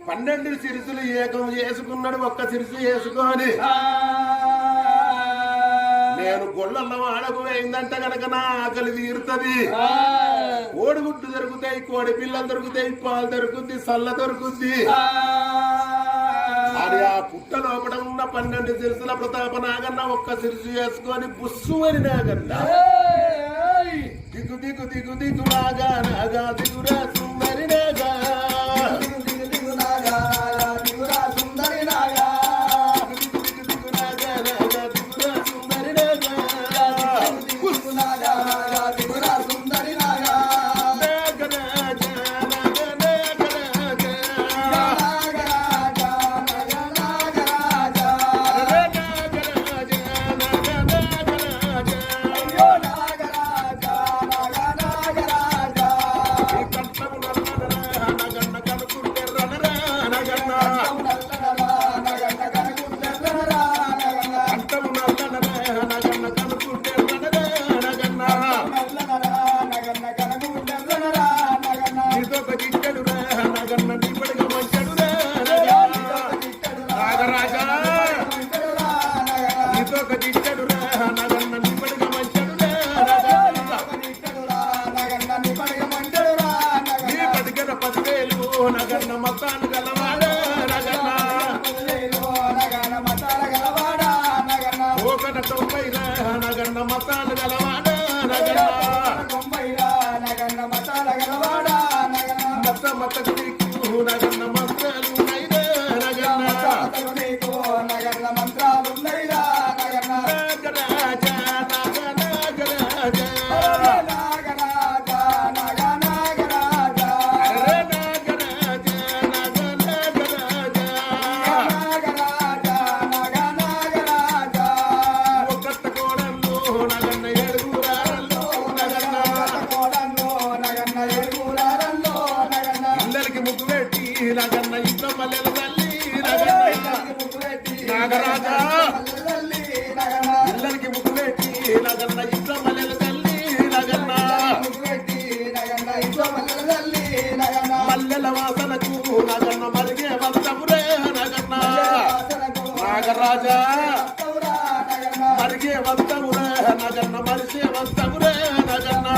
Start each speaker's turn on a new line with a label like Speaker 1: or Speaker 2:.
Speaker 1: 12 సిరుసులు ఏకం చేసుకున్నాడు. ఒక్క సిరుసు చేసుకొని నేను గొళ్ళల్లో ఆడకు వేయిందంటే గనక నా ఆకలి తీరుతుంది. కోడిగుడ్డు దొరుకుతాయి, కోడి పిల్లలు దొరుకుతాయి, పాలు దొరుకుద్ది, సల్ల దొరుకుద్ది అని ఆ పుట్ట లోపల ఉన్న 12 సిరుసుల ప్రతాప నాగన్న ఒక్క సిరుసు చేసుకొని బుస్సు అని నాగన్న దిగు దిగు దిగు దిగు నాగా నాగా దిగురా సుందరి నాగా మల్లెల వాసనకు నగన్న మరిగే వస్తమురే నగన్న నాగరాజా మరిగే వస్తమురే నగన్న మరిసే వస్తమురే నగన్న